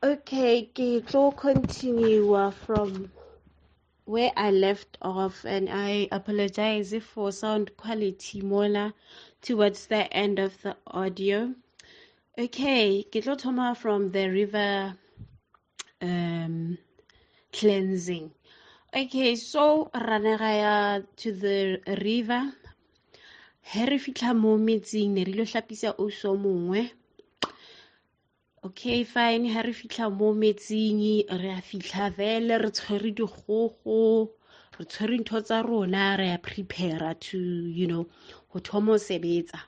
Okay, ke tlo continue from where I left off, and I apologize for sound quality mola towards the end of the audio. Okay, ke tlo thoma from the river cleansing. Okay, so ranagaya to the river. He re fitlha mo metsing ne re lo hlapisa o so mongwe. Okay, fine. Ha re fitlha mo metsing re a fitlha vele re tshwere dikgogo re tshwere ntho tsa rona re a prepare to ho thoma ho sebetsa.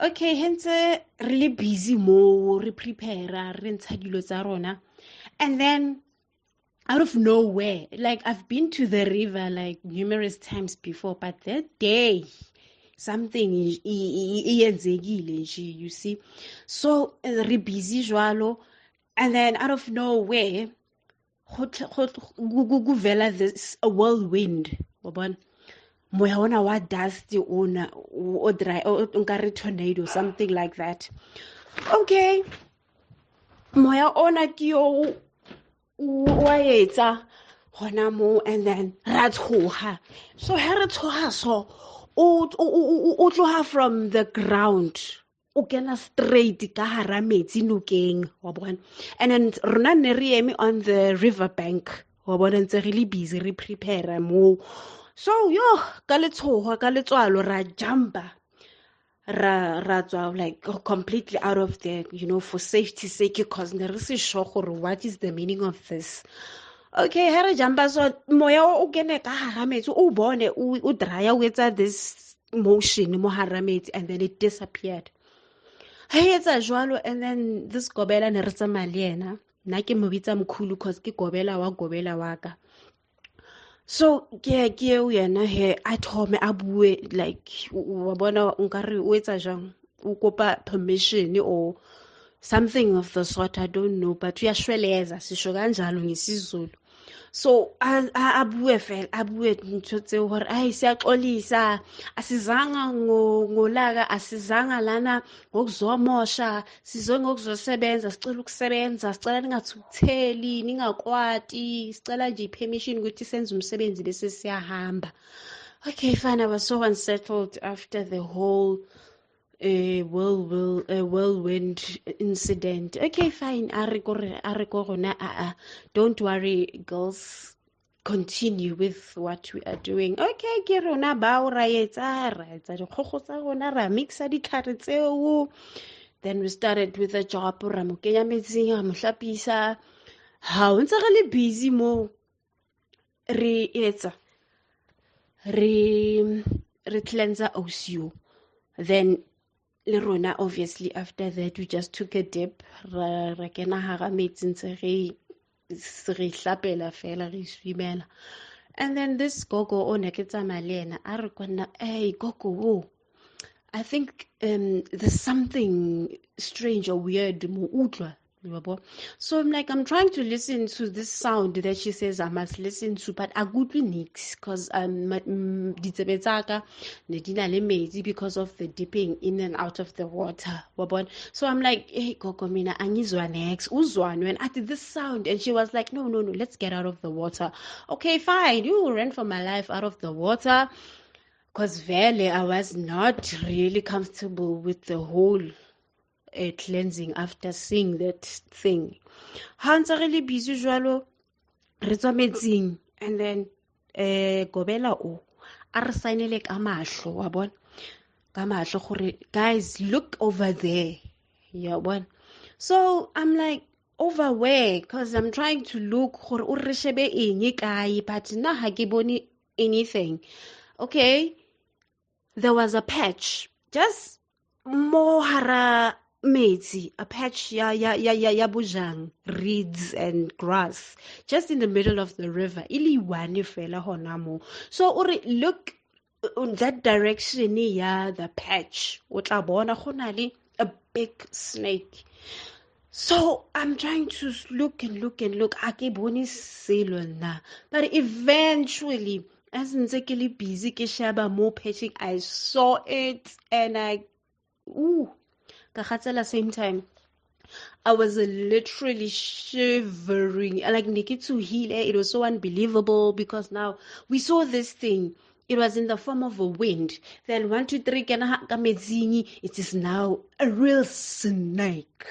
Okay, hence re le busy mo re prepare re ntsha dilo tsa rona, and then out of nowhere, like I've been to the river like numerous times before, but that day something iyenzekile nje, you see. So re busy jwalo, and then out of nowhere kuvela this a whirlwind, wabona moya ona wa dust ona o dry o nkare tornado, something like that. Okay, moya ona ke yo wa etsa hona mo, and then ra tshoga. So ha re tshoga so o tloha from the ground o kena straight ka hara metsi nokeng wa bona, and then rona ne re eme on the river bank wa bona, ntse re le busy re prepare mo. So yo ka letswalo ra jumpa ra tswa like completely out of there, for safety sake, because ne re se sure gore what is the meaning of this. Okay, ha re jumpa so moya o kene ka hara metsi o bone o dry o etsa this motion mo hara metsi, and then it disappeared. Ha etsa jwalo, and then this Gobela ne re tsamaya le yena, nna ke mo bitsa mkhulu cause ke Gobela wa ka. So ke eo yena he a thome a bue, like wa bona nkare o etsa jang, o kopa permission or something of the sort, I don't know, but uyashweleza sisho kanjalo ngesizulu. So a bue fela, a bue ntho tseo hore ayi siyaxolisa, asizanga ngolaka, asizanga lana ngokuzomosha, size ngokuzosebenza, sicela ukusebenza, sicela ningathukutheli, ningakwati, sicela nje permission ukuthi senze umsebenzi bese siyahamba. Okay, fine. I was so unsettled after the whole whirlwind incident. Okay, fine. Don't worry, girls. Continue with what we are doing. Okay, ke rona bao ra etsa dikgogo tsa rona, ra mixa ditlhare tseo. Then we started with the job, ra mo kenya metsing, ra mo hlapisa. Ha ntse re le busy mo re etsa re cleanser osio. Then le rona obviously after that we just took a dip, ra kena hara metsi ntse re hlapela fela re swimela. And then this gogo o ne ke tsamaya le yena a re kwana, hey gogo, I think there's something strange or weird mo utlwa. So I'm trying to listen to this sound that she says I must listen to, but I good nix because ditsebe tsaka ne di na le metsi because of the dipping in and out of the water. So I'm like, hey gogo, mina angizwa next uzwani when I did this sound, and she was like, no, let's get out of the water. Okay, fine, you ran for my life out of the water, because vele I was not really comfortable with the whole cleansing after seeing that thing. Ha ntse re le busy jwalo re tswa metsing, and then Gobela o a re signele ka mahlo, wa bona, ka mahlo gore guys look over there, ya bona. So I'm like, over where? Because I'm trying to look gore o re shebe eng kae, but nna ha ke bone anything. Okay, there was a patch just more hara metsi, a patch ya bujang, reeds and grass just in the middle of the river, ili one fela hona mo. So ore look in that direction ya the patch, o tla bona go na le a big snake. So I'm trying to look and look and look, a ke bone selo nna, but eventually as ntse ke le busy ke sheba mo patching, I saw it, and ka gatsela same time I was literally shivering. Like Nikitsuhile, it was so unbelievable because now we saw this thing. It was in the form of a wind. Then 1, 2, 3, it is now a real snake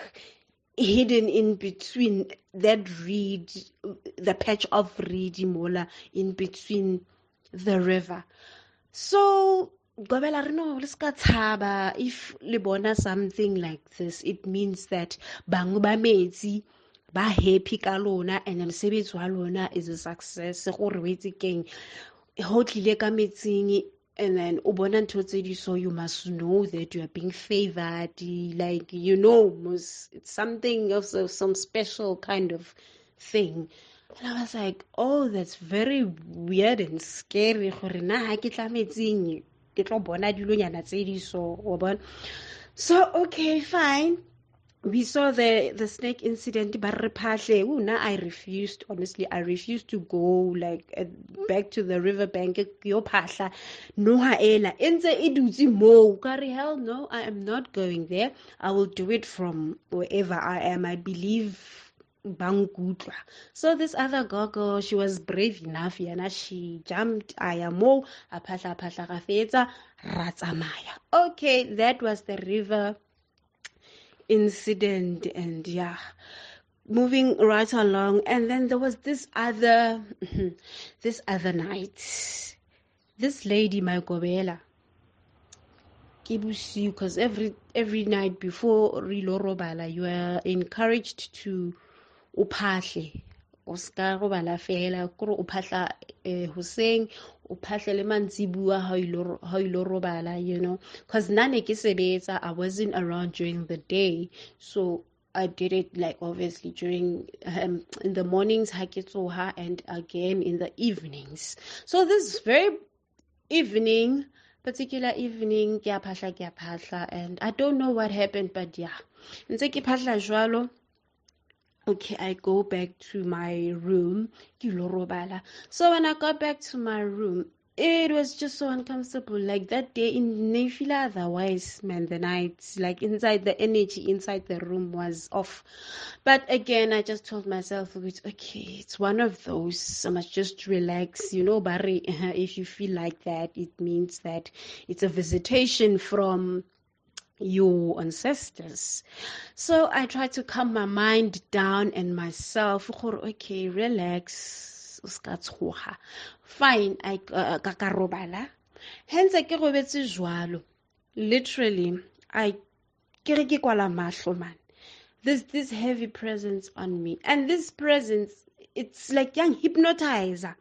hidden in between that reed, the patch of reed mola in between the river. So Gobela re no le ska tshaba. If le bona something like this, it means that bang ba metsi ba happy ka lona and mosebetsi wa lona is a success. Gore o itse keng ho tlile ka metsing and then o bona ntho tse di, so you must know that you are being favored, like it's something of some special kind of thing. And I was like, oh, that's very weird and scary. Gore na ha ke tla metsing ke tlo bona dilonyana tse di, so okay, fine. We saw the snake incident, but now I refused. Honestly, I refused to go like back to the riverbank. No haela. Hell no, I am not going there. I will do it from wherever I am. I believe Bangutla. So this other gogo, she was brave enough, she jumped ayamo apatla gafetsa ratsamaya. Okay, that was the river incident, and yeah, moving right along. And then there was this other night, this lady, my Gobela, because every night before rilo robala, you are encouraged to uphahle o ska robala fela kore o phahla hoseng o phahle le mantsibua ha ilo robala, because nane ke sebetsa, I wasn't around during the day, so I did it like obviously during in the mornings ha ke tsoha, and again in the evenings. So this very particular evening ke a phahla, and I don't know what happened, but yeah, ntse ke phahla jwalo. Okay, I go back to my room. So when I got back to my room, it was just so uncomfortable. Like that day in Nefila, otherwise, man, the night, like inside, the energy inside the room was off. But again, I just told myself, okay, it's one of those. I must just relax. Barry, if you feel like that, it means that it's a visitation from your ancestors. So I try to calm my mind down and myself. Okay, relax. Fine, I kakarobala. Hence I ke robetse jwalo. Literally, I ke kwala mahlo man. There's this heavy presence on me, and this presence, it's like young hypnotizer.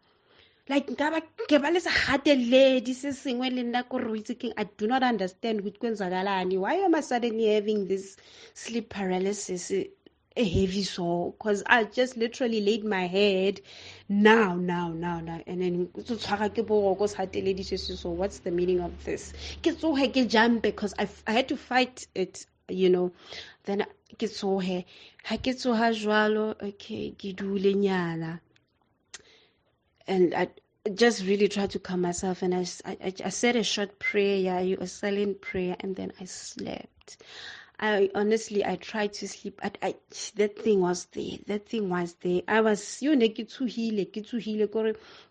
Like ke ba le sa gateledi se sengwe le nna ko re itse keng, I do not understand which kwenzakalani. Why am I suddenly having this sleep paralysis, a heavy so? Because I just literally laid my head now, and then so tshwara ke boroko sa gateledi se, so what's the meaning of this? Ke tsohe ke jump because I had to fight it, then ke tsohe ha ke tsoha jwalo. Okay, ke dule nyana. And I just really tried to calm myself, and I said a short prayer, a silent prayer, and then I slept. I tried to sleep. That thing was there. I was to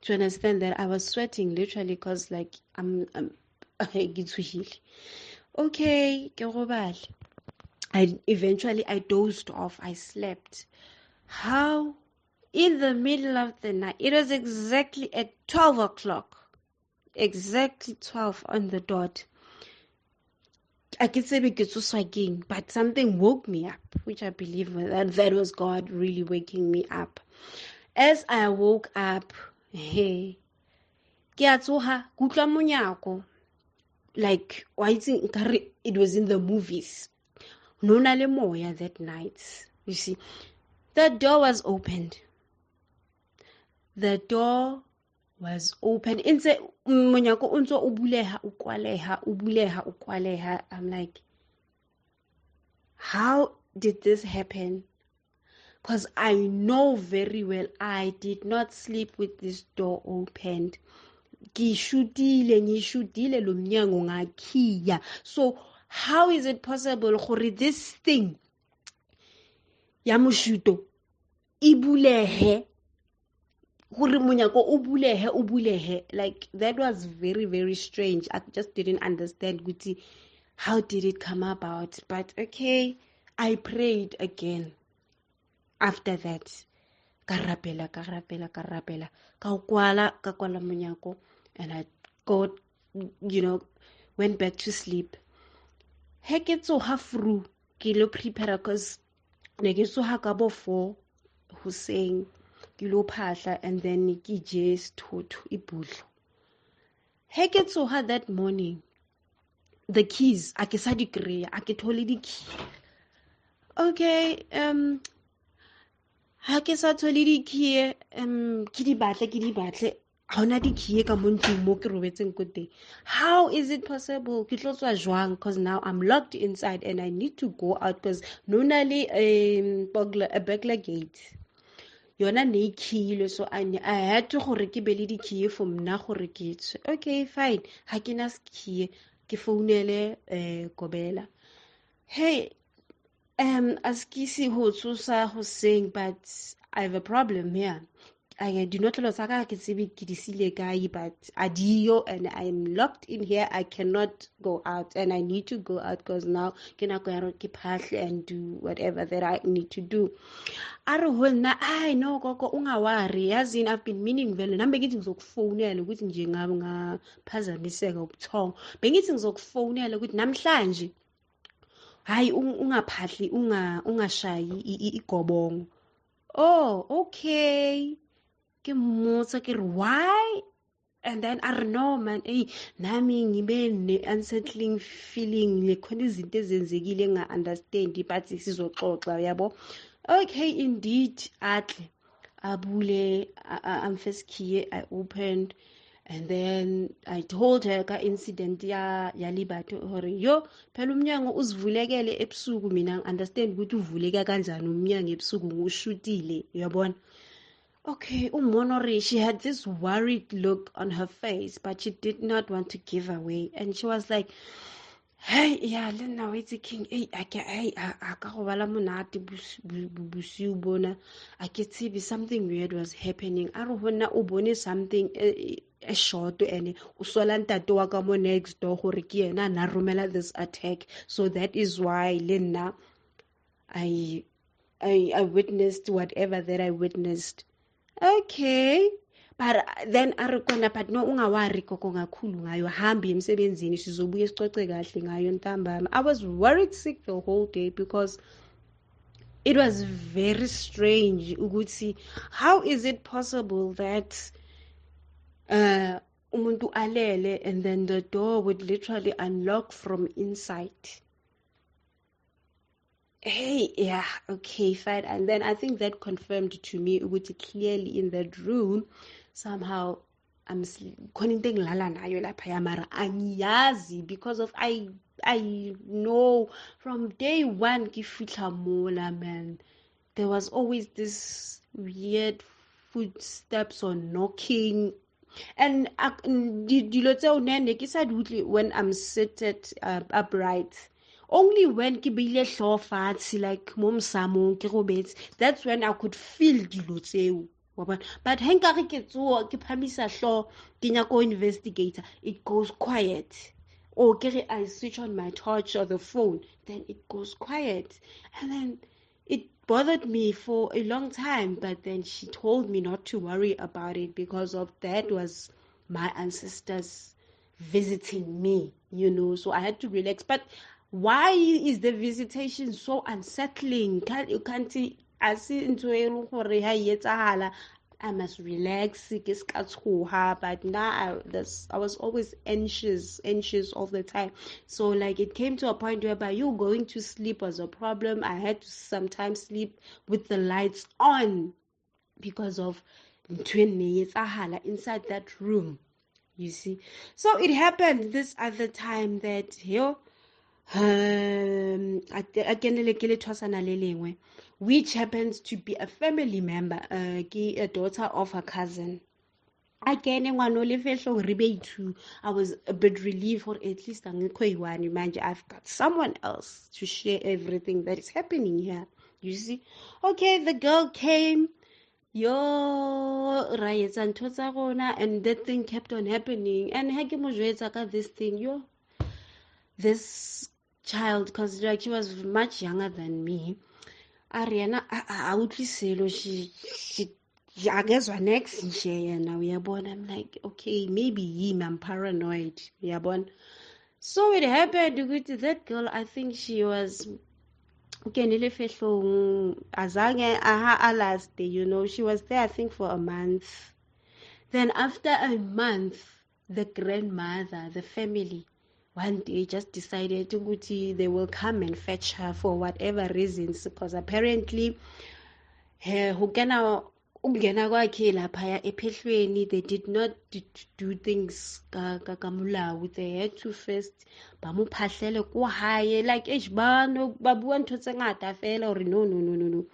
understand that I was sweating literally, because like I'm okay. I dozed off. I slept. How? In the middle of the night, it was exactly at 12 o'clock, exactly 12 on the dot. I could say because so again, but something woke me up, which I believe that was God really waking me up. As I woke up, hey, like it was in the movies. Nona le moya that night. You see, the door was opened. The door was open. I'm like, how did this happen? Because I know very well I did not sleep with this door opened. So how is it possible for this thing ya moshuto e bulehe, gore monyako o bulehe. Like, that was very, very strange. I just didn't understand ukuthi how did it come about. But okay, I prayed again after that. Ka rapela ka kwala monyako, and I got, went back to sleep. He ke tsoga fru ke lo prepare cause ne ke tsoga ka bo 4 hoseng ke lo phahla, and then ke je sethotho ibudlo. He ke tsoga that morning, the keys a ke sa di kry-a, a ke thole di key. Okay, ha ke sa thole di key, ke di batle ha ona di key ka mo ntlong mo ke robetseng ko teng. How is it possible? Ke tlo tswa jwang? Because now I'm locked inside and I need to go out because no na le a burglar gate yona ne e keyilwe, so I had to gore ke be le di key for mna gore ke tswe. Okay, fine, ha ke na key, ke founele Gobela. Hey, as ke se ho tsosa hoseng, but I have a problem here. I do not know saka ke tsebe ke di sile kae, but adio, and I am locked in here. I cannot go out, and I need to go out because now ke nako ya ke phahle and do whatever that I need to do. Are wena I know koko ungawari, yazini I've been meaning vele nambe ngithi ngizokufonela ukuthi nje ngaphazamiseka ubuthongo, bengithi ngizokufonela ukuthi namhlanje hayi ungaphahli, ungashayi igobongo. Oh, okay. Ke mmotsa ke re why, and then I don't know man, nami ngibe ne-unsettling feeling, nekhona izinto ezenzekile enga-understand, but sizoxoxa yabo. Okay, indeed, atle abule first key, I opened, and then I told her ka incident ya libato hore yo phela umnyango uzivulekele ebusuku, mina understand ukuthi uvuleka kanjani umnyango ebusuku ngushutile, uyabona. Okay, Umonori, she had this worried look on her face, but she did not want to give away. And she was like, hey, yeah, Lena, wait a king. Hey, I can't bona. I could see something weird was happening. I don't wanna ubone something a short and usolanta to wakamo next door horikiena na rumela this attack. So that is why Lena, I witnessed whatever that I witnessed. Okay, but then arekona, but no ungawari koko ngakhulu ngayo, hambi emsebenzini sizobuye sicoce kahle ngayo ntambama. I was worried sick the whole day because it was very strange ukuthi how is it possible that umuntu alele and then the door would literally unlock from inside. Hey, yeah, okay, fine. And then I think that confirmed to me ukuthi clearly in that room somehow I'm khona into engilala nayo lapha mara angiyazi, because of I know from day one ke fitla mola, man, there was always this weird footsteps or knocking, and dilo tseo nene ke sa dutle when I'm seated upright. Only when ke beile hlo fatshe, like mo msamong ke robetse, that's when I could feel dilo tseo. But he nkare ke tsoa ke phamisa hlo ke nyako investigator, it goes quiet. Or ke I switch on my torch or the phone, then it goes quiet. And then it bothered me for a long time, but then she told me not to worry about it because of that was my ancestors visiting me, so I had to relax. But why is the visitation so unsettling? Can't I see into I must relax, but now I was always anxious all the time. So like it came to a point whereby you going to sleep was a problem. I had to sometimes sleep with the lights on because of inside that room, you see. So it happened this other time that which happens to be a family member, a daughter of her cousin. Again, I was a bit relieved, or at least I've got someone else to share everything that is happening here. You see? Okay, the girl came. Yo, ra etsa ntho tsa rona, and that thing kept on happening. And ha ke mo jwetsa ka this thing, yo, this child, because like she was much younger than me, Ariana, a utlwi selo, she akezwa next nje yena, uyabona. I'm like, okay, maybe him, I'm paranoid, uyabona. So it happened ukuthi that girl, I think she was ukenile fehlong, azange aha last day, you know. She was there, I think, for a month. Then after a month, the grandmother, the family, one day just decided ukuthi they will come and fetch her for whatever reasons, because apparently ukungena kwakhe laphaya ephehlweni, they did not do things kamulawu. They had to first bamuphahlele ko hae, like ba bua ntho tse ngata fela, or no.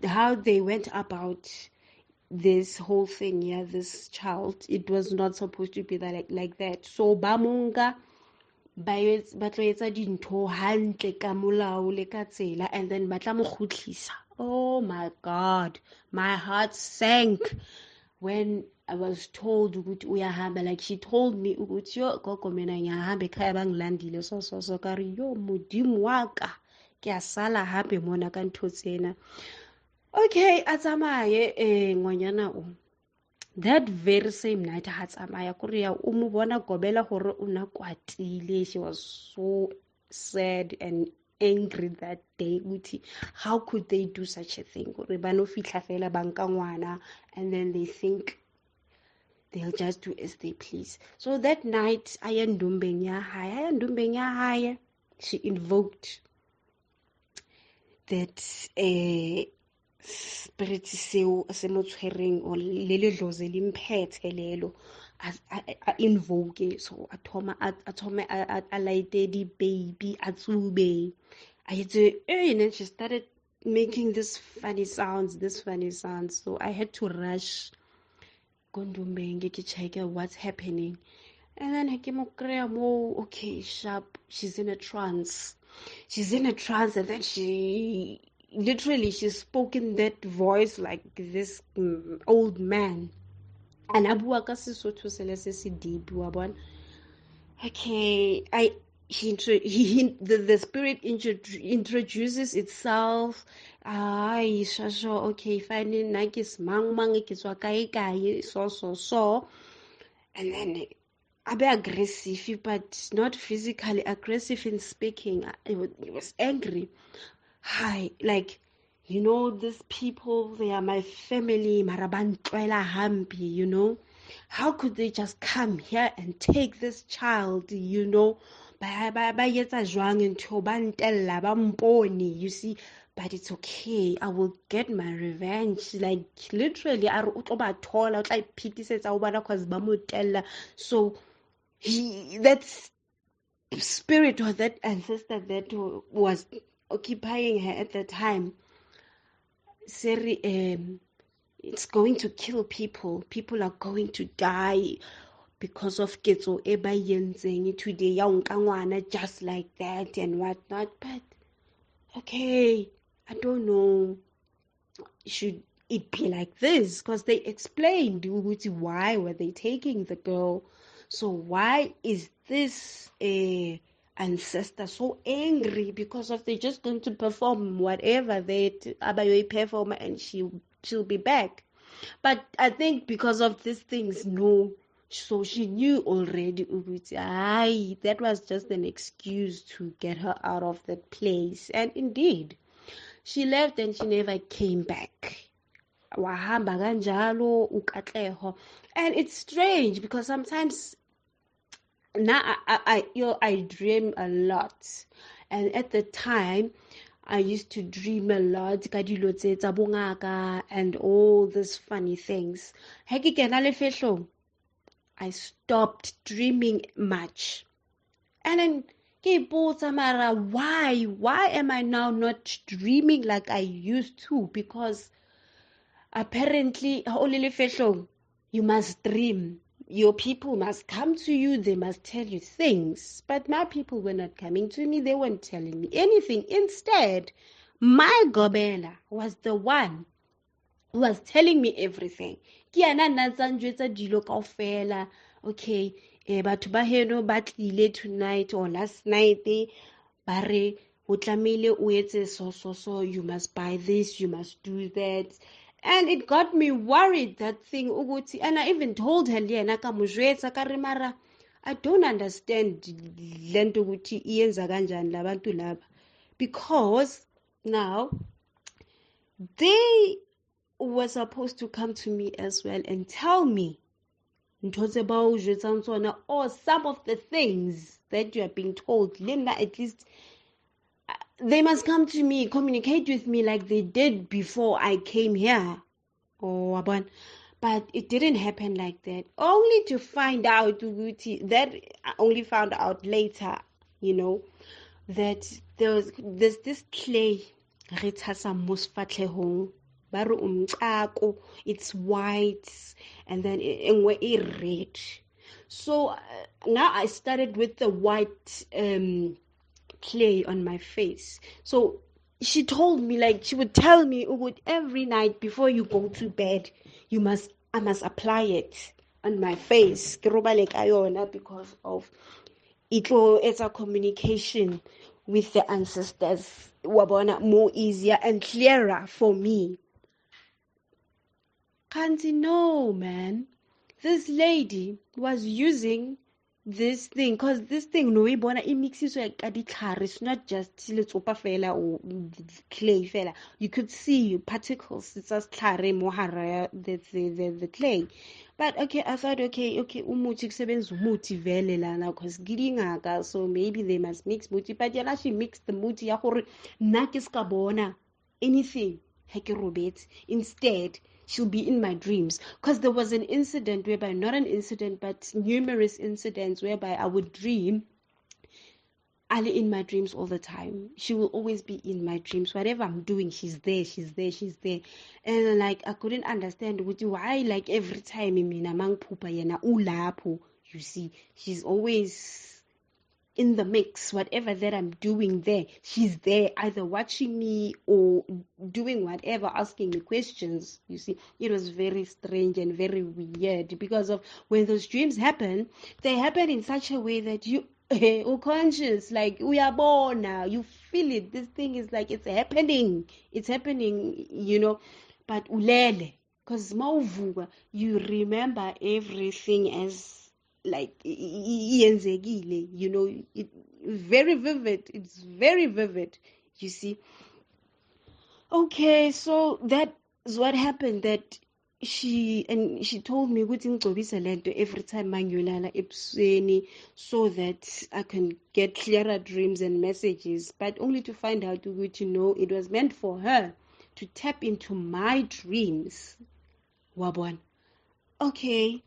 How they went about this whole thing, yeah, this child, it was not supposed to be that like that. So ba monka ba tlo etsa dintho hantle ka molao le ka tsela, and then ba tla mo khutlisa. Oh my God, my heart sank when I was told ukuthi uyahamba. Like she told me ukuthi yo gogo mina ngiyahamba ekhaya bangilandile so ka re yo modimo wa ka ke a sala hape mona ka ntho tsena. Okay, a tsamaye ngwanyana o. That very same night ha tsamaya ko re ya o mo bona Gobela gore o na kwatile. She was so sad and angry that day. Uthi, how could they do such a thing? Gore ba no fitla fela ba nka ngwana, and then they think they'll just do as they please. So that night, ayandumbeng ya hae, she invoked that spirit seo se mo tshwereng, or le le dlozi le mphethe lelo, a invoke. So a thome a lighte di baby, a tsube, and then she started making this funny sounds. So I had to rush kondumbenge to check out what's happening. And then okay, sharp, she's in a trance, and then she spoke in that voice like this old man, and abua ka Sesotho se le se se deep, wa bona. Okay, the spirit introduces itself. Shasho, okay, fine, nna ke mang ke tswa kae so, and then a bit aggressive, but not physically aggressive in speaking. It was angry. Hi, like, you know, these people, they are my family, marabantwela hampi, you know. How could they just come here and take this child, you know? Ba yetsa jwang ntho ba ntella ba mpone, you see. But it's okay, I will get my revenge. Like, literally, a re o tlo ba thola, o tla ipitisetsa o bana cause ba mo tella. So that spirit, or that ancestor that was occupying her at the time, Seri, it's going to kill people. People are going to die because of ketso e ba yentseng today ya nka ngwana just like that and whatnot. But okay, I don't know, should it be like this? Because they explained why were they taking the girl. So why is this ancestor so angry? Because of they're just going to perform whatever they perform, and she'll be back. But I think because of these things, no. So she knew already, that was just an excuse to get her out of that place. And indeed, she left and she never came back. Wahamba kanjalo ukatleho. And it's strange because sometimes now I dream a lot. And at the time, I used to dream a lot ka dilo tse tsa bongaka and all these funny things. Ha ke kena le fehlong, I stopped dreaming much. And then why am I now not dreaming like I used to? Because apparently you must dream. Your people must come to you, they must tell you things. But my people were not coming to me, they weren't telling me anything. Instead, My Gobela was the one who was telling me everything. Ke yana nna tsa njwetsa dilo kaofela. Okay, batho ba heno ba tlile tonight or last night, ba re o tlamehile o etse so, you must buy this, you must do that. And it got me worried, that thing ukuthi, and I even told her lena ka mo jwetsa ka re mara I don't understand lento ukuthi iyenza kanjani labantu laba, because now they were supposed to come to me as well and tell me ntho tse ba o jwetsang tsona, or some of the things that you are being told. Lena, at least they must come to me, communicate with me like they did before I came here. Oh, but it didn't happen like that. Only to find out that I only found out later, that there's this clay, it's white, and then it red. So now I started with the white clay on my face. So she told me, like, she would tell me, every night before you go to bed, I must apply it on my face, because of it's a communication with the ancestors, more easier and clearer for me. Can't you know, man? This lady was using this thing, because this thing no it mixes like it's not just fela or clay fela. You could see particles. It's just the clay. But okay, I thought okay, umuthi kusebenza umuthi vele lana, because ngilingaka, so maybe they must mix muti. But yena she mixed the muti ya gore nna ke ska bona anything ha ke robetse. Instead, she'll be in my dreams, because there was an incident whereby, not an incident, but numerous incidents whereby I would dream Ali in my dreams all the time. She will always be in my dreams. Whatever I'm doing, she's there. And like, I couldn't understand why, like, every time namang pupa yena ulapo, you see, she's always in the mix. Whatever that I'm doing there, she's there, either watching me or doing whatever, asking me questions. You see, it was very strange and very weird, because of when those dreams happen, they happen in such a way that you conscious, like, we are born now, you feel it, this thing is like it's happening, but ulele, because you remember everything as like iyenzekile, very vivid. It's very vivid, you see. Okay, so that is what happened, that she told me ukuthi ngicobise lento every time mangiyolala ebusweni, so that I can get clearer dreams and messages, but only to find out ukuthi it was meant for her to tap into my dreams. Wabona. Okay,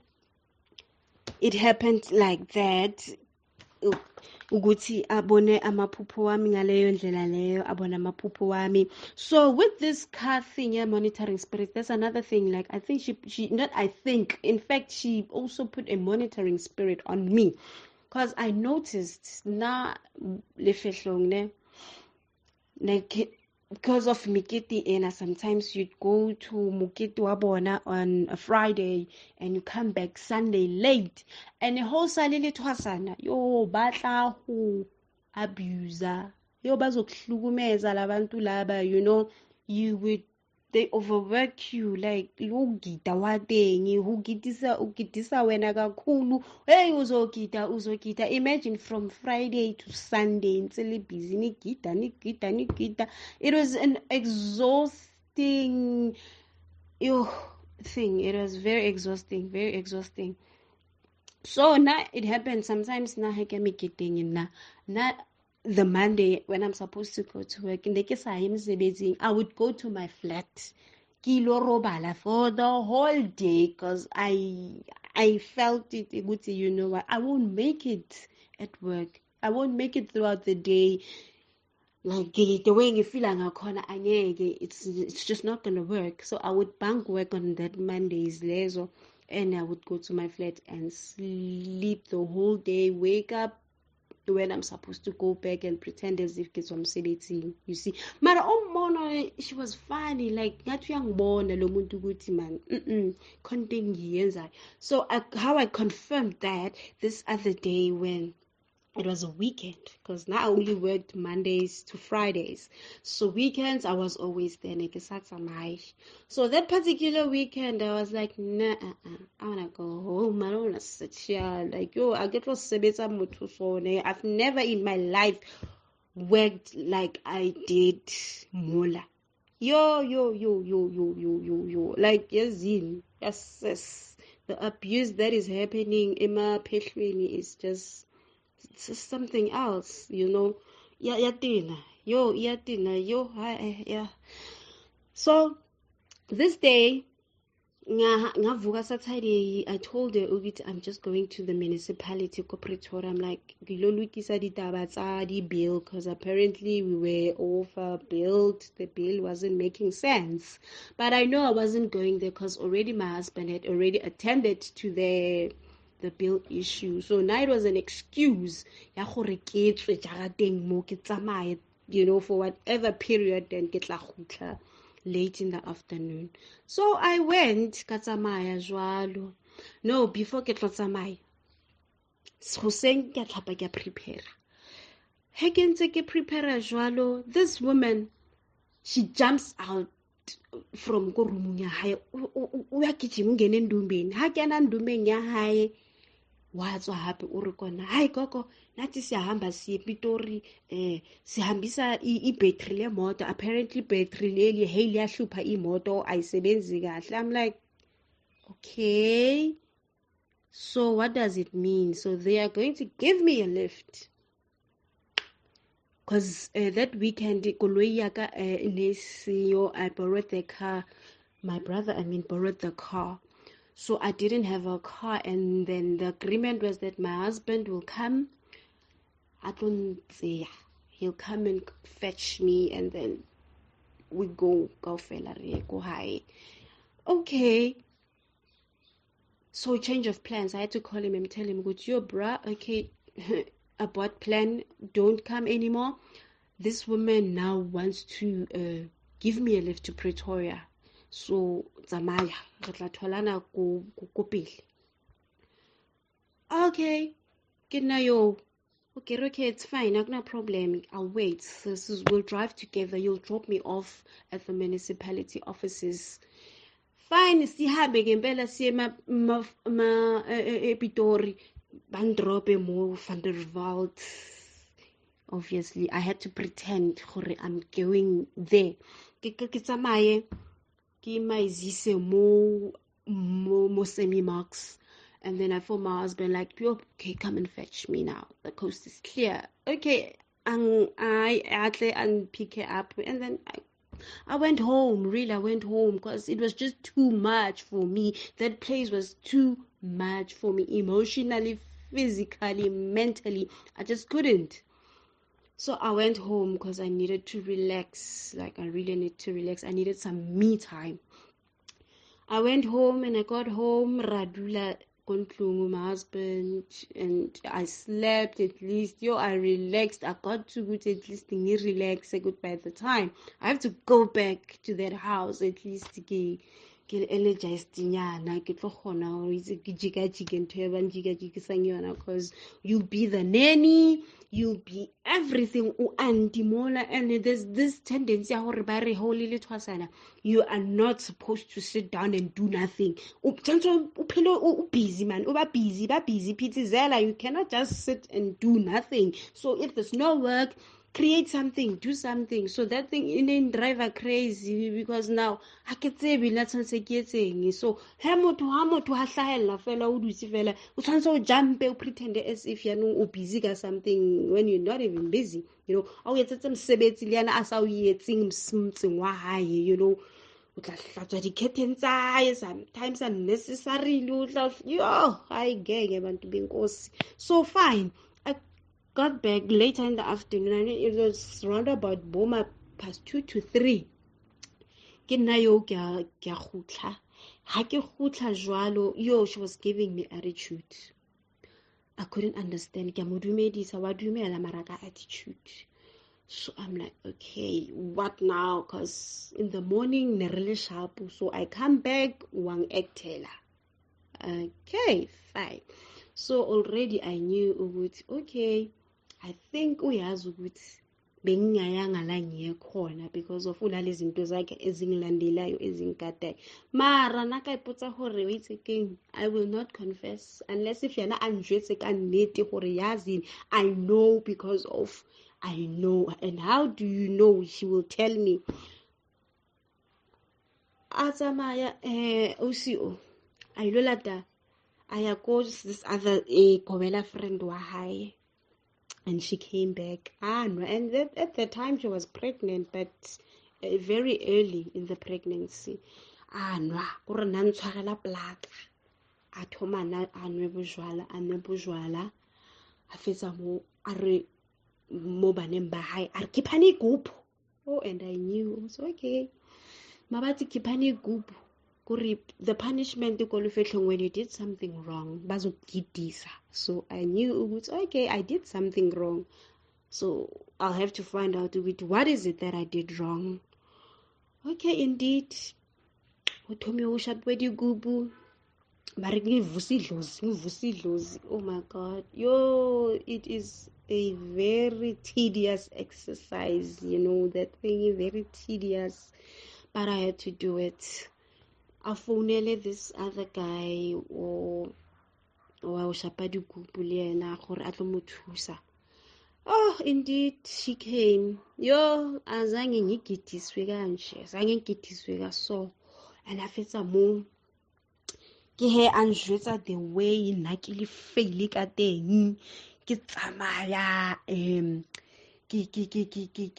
it happened like that, ukuthi abone amaphupho wami ngaleyo ndlela leyo, abone amaphupho wami. So with this car thing, monitoring spirit, that's another thing. Like, I think in fact, she also put a monitoring spirit on me, because I noticed na lefehlong like, because of Mikiti Ena, sometimes you'd go to Mukiti Wabona on a Friday and you come back Sunday late, and the whole salile twasana yo batla ho abuser, yo bazokuhlukumeza labantu laba, they overwork you, like lugida wadengi ugidisa wena kakhulu, hey uzogida, imagine from Friday to Sunday until busy nigida. It was an exhausting thing. It was very exhausting. So now it happens sometimes na not the Monday when I'm supposed to go to work, I would go to my flat for the whole day, because I felt it, you know what, I won't make it at work. I won't make it throughout the day. Like the way you feel it's just not gonna work. So I would bank work on that Mondays later, and I would go to my flat and sleep the whole day, wake up when I'm supposed to go back and pretend as if it's msebeting, you see. Mara umbona, she was funny, like ngathi uyangibona lo muntu ukuthi man, konke ngiyenza. So how I confirmed that this other day when it was a weekend, because now I only worked Mondays to Fridays. So weekends, I was always there. So that particular weekend, I was like, nah, I want to go home. I don't want to sit here. Like, yo, I get lost. I've never in my life worked like I did Mola. Yo. Like, yes. The abuse that is happening in my Peshwini is just... it's something else, you know. Yeah. So this day, ngavuka Saturday, I told her, I'm just going to the municipality Pretoria. I'm like, gilolukisa ditaba tsa di bill, because apparently we were overbilled. The bill wasn't making sense. But I know I wasn't going there because already my husband had already attended to the bill issue. So now it was an excuse, you know, for whatever period, then get la late in the afternoon. So I went, katsamaya jwalo. No, before ke tlo tsamaya, hoseng ke tlhapa ke prepare. He ke ntse ke prepare jwalo, this woman, she jumps out from ko roomong ya hae. O ya kitchen ngene ndumbeni. Ha kena ndumbeni ya hae, watswa hape o re kona, hayi gogo, nathi siyahamba siye ePitori, sihambisa i-battery lemoto. Apparently battery leli hey liyahlupha imoto ayisebenzi kahle. I'm like, okay, so what does it mean? So they are going to give me a lift, because that weekend koloi yaka I borrowed the car. My brother borrowed the car. So I didn't have a car, and then the agreement was that my husband will come. I don't say he'll come and fetch me, and then we go fella go high. Okay. So change of plans. I had to call him and tell him, "Good, yo, bruh. Okay, abort plan. Don't come anymore. This woman now wants to give me a lift to Pretoria. So tsamaya re tla tholana ko pele." Okay, ke nna yo. Okay, it's fine, no problem. I'll wait. We'll drive together. You'll drop me off at the municipality offices. Fine, sihambe ngempela siye ePitori. Bandrope mo van der Walt. Obviously, I had to pretend I'm going there. Ke tsamaye. Mo semi-marks, and then I phoned my husband like, okay, come and fetch me now. The coast is clear. Okay, and I pick her up, and then I went home. Really, I went home because it was just too much for me. That place was too much for me, emotionally, physically, mentally. I just couldn't. So I went home because I needed to relax. Like, I really need to relax. I needed some me time. I went home, and I got home, radula kontlungu, my husband, and I slept at least. I relaxed. I got to good at least relax a good by the time. I have to go back to that house at least get energized because you'll be the nanny, you'll be everything, and there's this tendency you are not supposed to sit down and do nothing. Busy man, busy pitizela. You cannot just sit and do nothing. So if there's no work, create something, do something. So that thing in driver crazy, because now I can say we not getting. So ha hlahella fela o dutse fela o tshwantse o jump o pretend as if you're busy ka something when you're not even busy, you know. O etsetse mosebetsi le yana a sa o etseng mtseng wa hae, you know. O tla hlatswa di-curtain tsae sometimes unnecessarily I gang abantu benkosi. So fine, got back later in the afternoon. It was round about 2 to 3. Ke nna yo ke a gutla. Ha ke gutla jwalo, she was giving me attitude. I couldn't understand. Ke a mo dumedisa, wa dumela mara ka attitude. So I'm like, okay, what now? Because in the morning, ne re le sharp. So I come back, wang actela. Okay, fine. So already I knew ukuthi, okay, I think uyazi ukuthi bengingayanga la ngiye khona because of ulalezi zinto zakhe ezingilandelayo ezingigadayo. Mara nakayipotsa hore wait again, I will not confess unless if yana anjwetse ka nnete hore yazi I know because of I know. And how do you know? She will tell me. Atsamaya OCO. I know that I go this other Gobela friend wa hae. And she came back. No. And at the time she was pregnant, but very early in the pregnancy. No. Kore na ntshwarela plaka. A thoma na a nwe bojwala. A fetsa mo a re mo baneng ba hae a re ke phane gupu. Oh, and I knew. So okay. Mabati ke phane gupu. The punishment when you did something wrong, so I knew, okay, I did something wrong, so I'll have to find out what is it that I did wrong. Okay, indeed. Oh my God, it is a very tedious exercise, that thing is very tedious, but I had to do it. I phoned this other guy or Shapadi Gupuliana or Atlomutusa. Oh, indeed, she came. Azanging Kitty Swigger and she sang Kitty Swigger so. And I felt some more. Get and Jutta the way Nakili Felix at the get Samaya, ki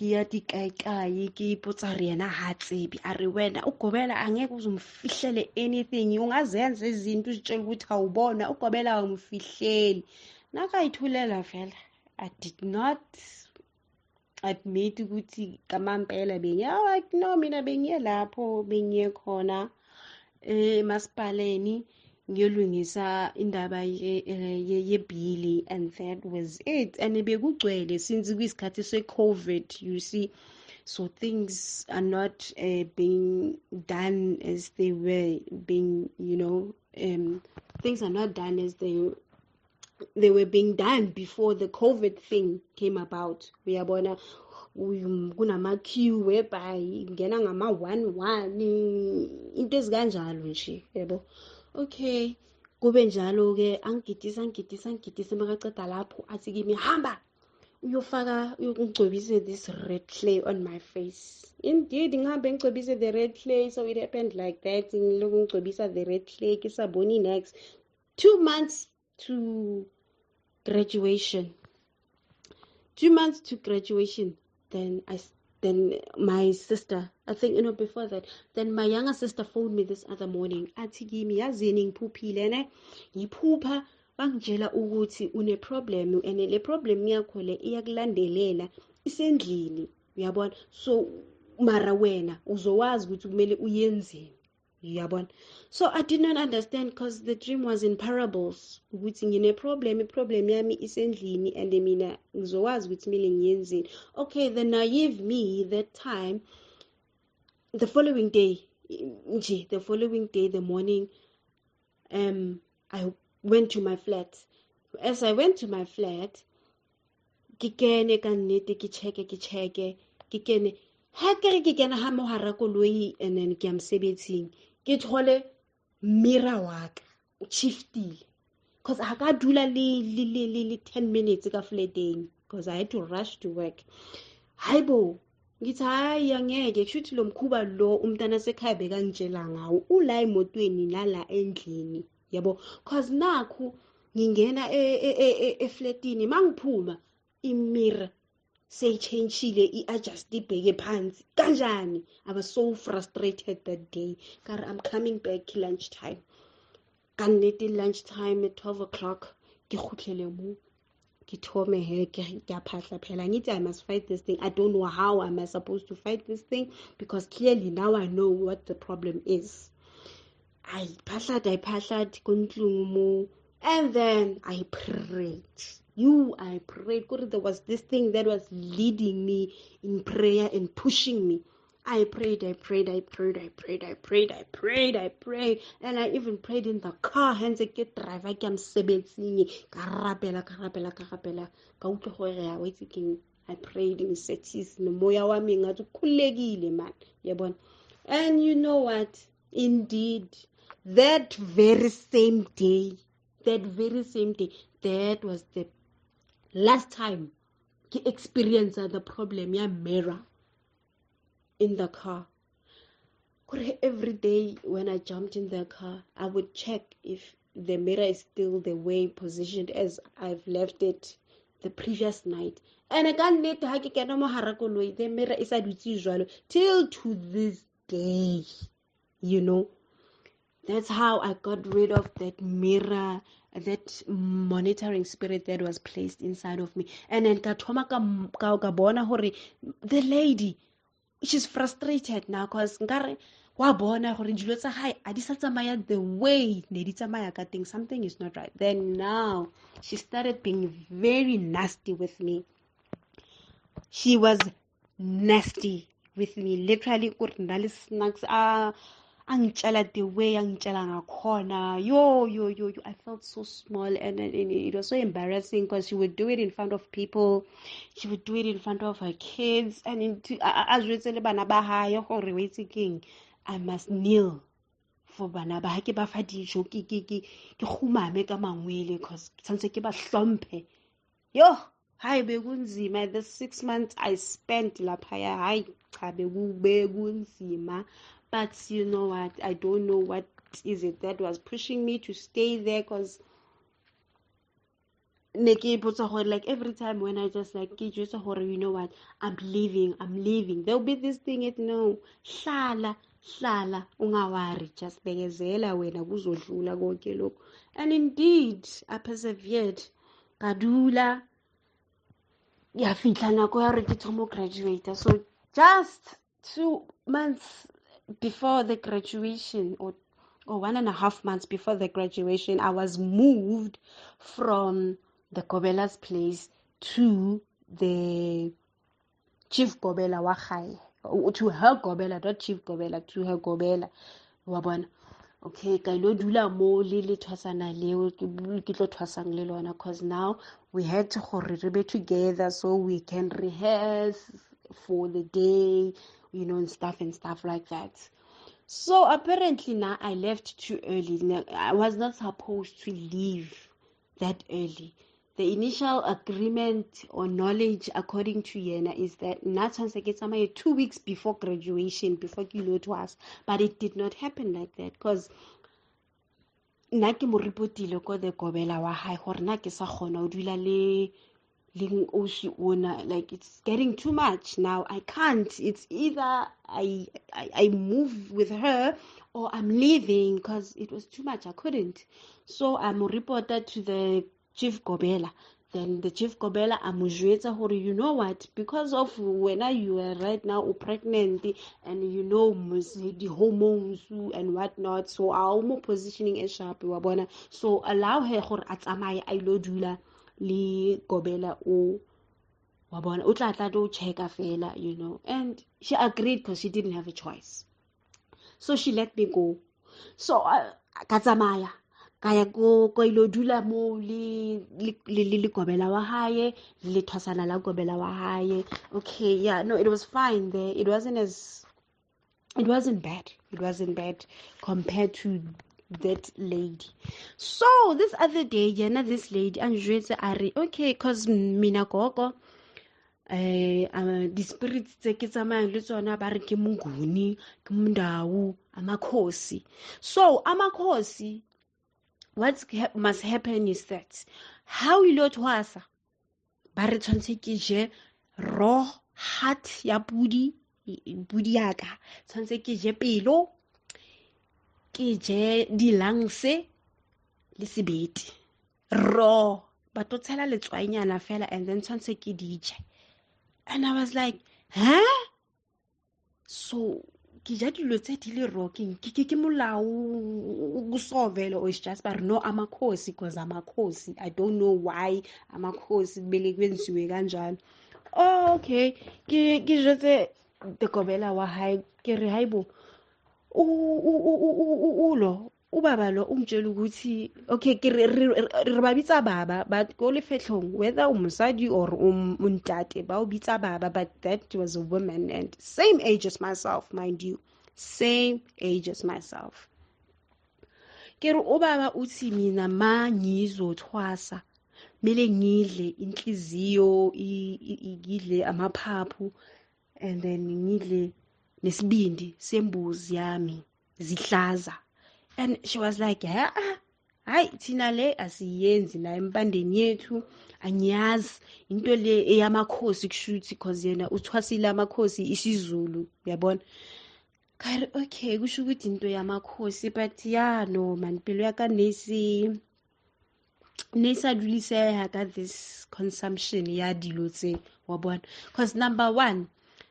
ya dikaekae ke ipotsa re yena ha tsebi a re wena uGobela angeke uzumfihlele anything ungazenza izinto uzitshela ukuthi awubona uGobela awumfihleli nakayithulela vela. I did not admit ukuthi kamampela like no mina bengiye lapho bengiye khona emasipaleni ngiyolungisa indaba yebhili, and that was it. And bekugcwele since kwisikhathi se-COVID, you see, so things are not being done as they were being, things are not done as they were being done before the COVID thing came about. Uyabona kunama-queue whereby ngena ngama-1 into ezikanjalo nje yebo. Okay, kube njalo ke angigidisa makaceda lapho athi kimi hamba uyongcobise this red clay on my face. Indeed ngihambe ngicobise the red clay, so it happened like that. Ngiloko ngicobisa the red clay ke saboni next 2 months to graduation. 2 months to graduation, then my sister, I think, before that, then my younger sister phoned me this other morning. Athi kimi yazini ngiphuphile ne ngiphupha bangitshela ukuthi une problem, and le problem yakho le iyakulandelela isendlini, uyabona, so mara wena uzowazi ukuthi kumele uyenzeni, uyabona. So I did not understand because the dream was in parables ukuthi ngine problem yami isendlini and mina ngizowazi ukuthi kumele ngiyenzeni. Okay, the naive me that time, the following day, the morning, I went to my flat. As I went to my flat, ke kene ka nnete ke check ke kene ha ke kena ha mohara koloi, and then ke mosebetsing ke thole mira waka shiftile because I ka dula le 10 minutes ka flateng because I had to rush to work. Hayibo ngithi hayi angeke kushuthi lo mkhuba lo umntana sekhaya bekangitshela ngawo ula emotweni nala endlini, yabo, because nakhu ngingena eflatini mangiphuma imira seyichenjile i-adjust ibheke phansi kanjani. I was so frustrated that day. Kare I'm coming back lunchtime. Kannete lunchtime at 12 o'clock ke khutlele mo ke thome he ke phahla phela ngithi I must fight this thing. I don't know how am I supposed to fight this thing because clearly now I know what the problem is. I phahla kontlungu mo And then I prayed. I prayed. There was this thing that was leading me in prayer and pushing me. I prayed. And I even prayed in the car. Hands get driver cam sebetsing. Karapela. I prayed in setis. No moya wa minga to kulegile man. Yabon. And you know what? Indeed, that very same day, that was the last time I experienced the problem, mirror in the car. Every day when I jumped in the car, I would check if the mirror is still the way positioned as I've left it the previous night. And I can't let the mirror is till to this day, you know. That's how I got rid of that mirror, that monitoring spirit that was placed inside of me. And then the lady, she's frustrated now because the way something is not right. Then now she started being very nasty with me. She was nasty with me, literally. Snacks the way I felt so small, and it was so embarrassing because she would do it in front of people. She would do it in front of her kids, and as I must kneel for bana ba ke ba fa dijo ke khumame ka mangwele because tshantse ke ba hlomphe. Yo, hi begunzima. The 6 months I spent laphaya, hi cha begunzima. But you know what? I don't know what is it that was pushing me to stay there, because like every time when I just you know what, I'm leaving. There'll be this thing, no, hlala, ungawari, just bekezela wena kuzodlula konke lokho. And indeed, I persevered. Kadula, yafihla nako ya re ke thomo graduate. So just 2 months before the graduation, or 1.5 months before the graduation, I was moved from the Gobela's place to the Chief Gobela wa Gai, to her Gobela, not Chief Gobela, to her Gobela. Wabona. Okay, ka ilo dula mo le thwasana leo ke tlo thwasang le lona, because now we had to re be together so we can rehearse for the day, you know, and stuff like that. So apparently now I left too early. I was not supposed to leave that early. The initial agreement or knowledge, according to Yena, is that not somewhere 2 weeks before graduation, before kilo to us. But it did not happen like that, because nna ke mo repotile ko the Gobela wa hae gore nna ke sa kgona o dula le like it's getting too much now. I can't. It's either I move with her or I'm leaving, because it was too much. I couldn't. So I'm reported to the Chief Gobela. Then the Chief Gobela you know what, because of when you are right now pregnant and you know the hormones and whatnot, so I'm positioning a sharp wabona, so allow her atsamaye a ilo dula le Gobela o wabona o tla do check fela, you know. And she agreed because she didn't have a choice, so she let me go. So ka tsamaya ka ya go ilo dula mo le Gobela wa hae le thwasana la Gobela wa hae. Okay, yeah, no, it was fine there. It wasn't bad compared to that lady. So this other day, this lady and okay, cause mina gogo the spirits tse ke tsamayang le tsona ba re ke monguni, ke mondau, amakhosi. So amakhosi, what must happen is that how ilo thwasa ba re tshwantse ke je raw heart ya pudi yaka, tshwantse ke je pelo, ke je dilangse le sebete raw, ba to tshela letswainyana fela, and then tshwantse ke di je. And I was like, huh? So ke ja dilo tse di le rocking ke molao o solve or it's just but no amakhosi because amakhosi I don't know why amakhosi kumele kwenziwe kanjalo. Oh, okay ke jetse the Gobela wa hae ke re haibo ulo ubaba lo umtshela ukuthi okay ke re ba bitsa baba but go lefetlhong whether umosadi or untate ba o bitsa baba but that was a woman and same age as myself mind you same age as myself ke re ubaba uthi mina ma ngizothwasa mele ngidle inhliziyo ngidle amaphaphu and then ngidle nesibindi sembuzi yami zihlaza. And she was like, yeah, hayi thina le asiyenzi la empandeni yethu angiyazi into le eyamakhosi kushuthi because yena uthwasile amakhosi isiZulu uyabona. Kare okay kusho ukuthi into yamakhosi but yeah no man pelo ya ka nesi adluliseha ka this consumption ya dilo tse wabona because number one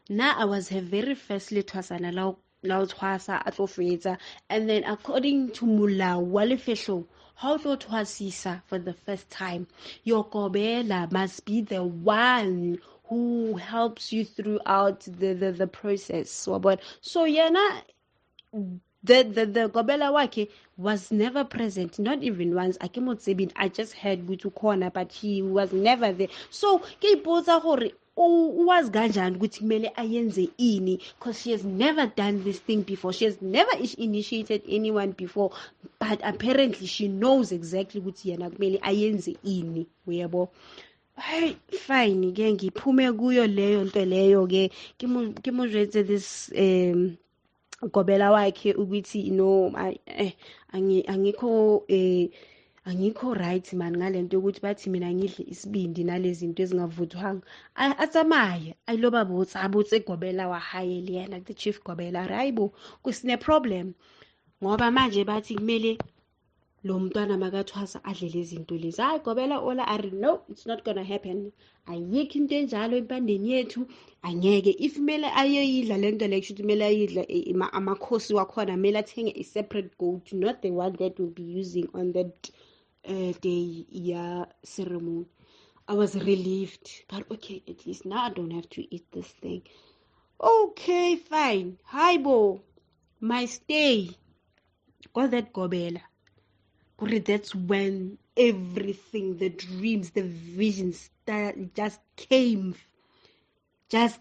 na I was her very first lethwasana la uthwasa a tlo fetsa and then according to molao wa lefehlo how tlo thwasisa for the first time your Gobela must be the one who helps you throughout the process wabona so yena the Gobela wakhe was never present not even once I just heard ukuthi ukhona but he was never there so ke ipotsa gore was kanjani ukuthi kumele ayenze ini because she has never done this thing before she has never initiated anyone before but apparently she knows exactly ukuthi yena kumele ayenze ini uyabo hey fine ke ngiphume kuyo leyo nto leyo ke kimujwetse this Gobela wakhe ukuthi no angikho right man ngalento ukuthi bathi mina ngidle isibindi nalezi zinto ezingavuthwanga atsamaye ayiloba botse Gobela wa haye liyena the chief Gobela hayibo kusine problem ngoba manje bathi kumele lo mntwana makathwasa adle lezi zinto lezi hayi Gobela ola ari no it's not gonna happen ayikho into enjalo empandeni yethu angeke if kumele ayoyidla lento le kushuthi kumele ayidla amakhosi wakhona kumele athenge a separate goat not the one that will be using on that day ya ceremony. I was relieved but okay at least now I don't have to eat this thing okay fine haibo my stay got that Gobela. That's when everything, the dreams, the visions that just came like